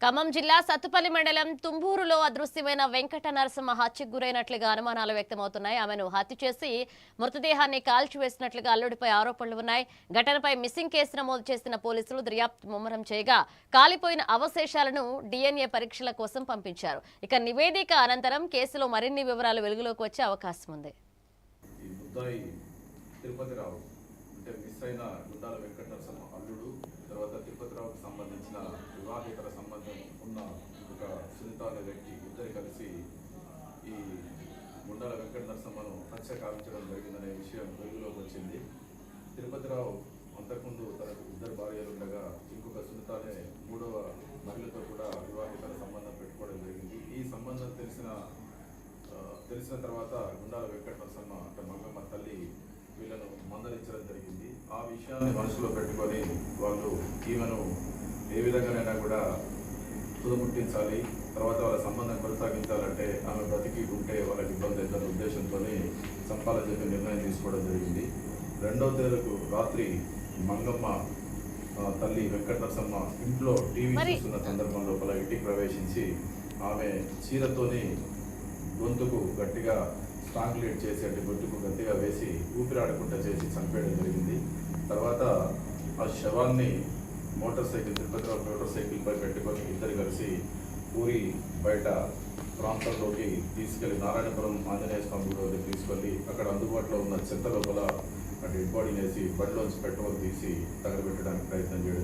ఖమ్మం జిల్లా సత్తుపల్లి మండలం తుంబూరులో అదృశ్యమైన వెంకట నరసింహ హత్యకు గురైనట్లుగా అనుమానాలు వ్యక్తమవుతున్నాయి. ఆమెను హత్య చేసి మృతదేహాన్ని కాల్చివేసినట్లుగా అల్లుడిపై ఆరోపణలు ఉన్నాయి. ఘటనపై మిస్సింగ్ కేసు నమోదు చేసిన పోలీసులు దర్యాప్తు ముమ్మరం చేయగా కాలిపోయిన అవశేషాలను DNA పరీక్షల కోసం పంపించారు. ఇక నివేదిక అనంతరం కేసులో మరిన్ని వివరాలు వెలుగులోకి వచ్చే అవకాశం ఉంది. తిరుపతిరావుకు సంబంధించిన వివాహేతర సంబంధం ఉన్న ఒక సునీత అనే వ్యక్తి ఇద్దరు కలిసి ఈ గుండాల వెంకట నరసింహను హత్య కావించడం జరిగిందనే విషయం వెలుగులోకి వచ్చింది. తిరుపతిరావు అంతకుముందు తనకు ఇద్దరు భార్యలు ఉండగా ఇంకొక సునీత అనే మూడవ మహిళతో కూడా వివాహేతర సంబంధం పెట్టుకోవడం జరిగింది. ఈ సంబంధం తెలిసిన తర్వాత గుండాల వెంకట నరసింహ అంటే మంగమ్మ తల్లి వీళ్ళను మందలించడం జరిగింది. ఆ విషయాన్ని మనసులో పెట్టుకొని వాళ్ళు ఈమెను ఏ విధంగానైనా కూడా తుదముట్టించాలి, తర్వాత వాళ్ళ సంబంధం కొనసాగించాలంటే ఆమె బ్రతికి ఉంటే వాళ్ళకి ఇబ్బంది అవుతున్న ఉద్దేశంతో చంపాలని చెప్పి నిర్ణయం తీసుకోవడం జరిగింది. 2వ తేదీకు రాత్రి మంగమ్మ తల్లి వెంకట నరసింహ ఇంట్లో టీవీ చూస్తున్న సందర్భం లోపల ఇంటికి ప్రవేశించి ఆమె చీరతోని గొంతుకు గట్టిగా స్ట్రాంగులేట్ చేసి అంటే గొంతుకు గట్టిగా వేసి ఊపిరాడకుండా చేసి చంపేయడం జరిగింది. తర్వాత ఆ శవాన్ని తిరుపతిరావు మోటార్ సైకిల్పై పెట్టుకొని ఇద్దరు కలిసి ఊరి బయట ప్రాంతంలోకి తీసుకెళ్లి నారాయణపురం ఆంజనేయ స్వామి గుడికి తీసుకెళ్లి అక్కడ అందుబాటులో ఉన్న చెత్త లోపల డెడ్ బాడీని వేసి బండిలోంచి పెట్రోల్ తీసి తగలబెట్టడానికి ప్రయత్నం చేయడం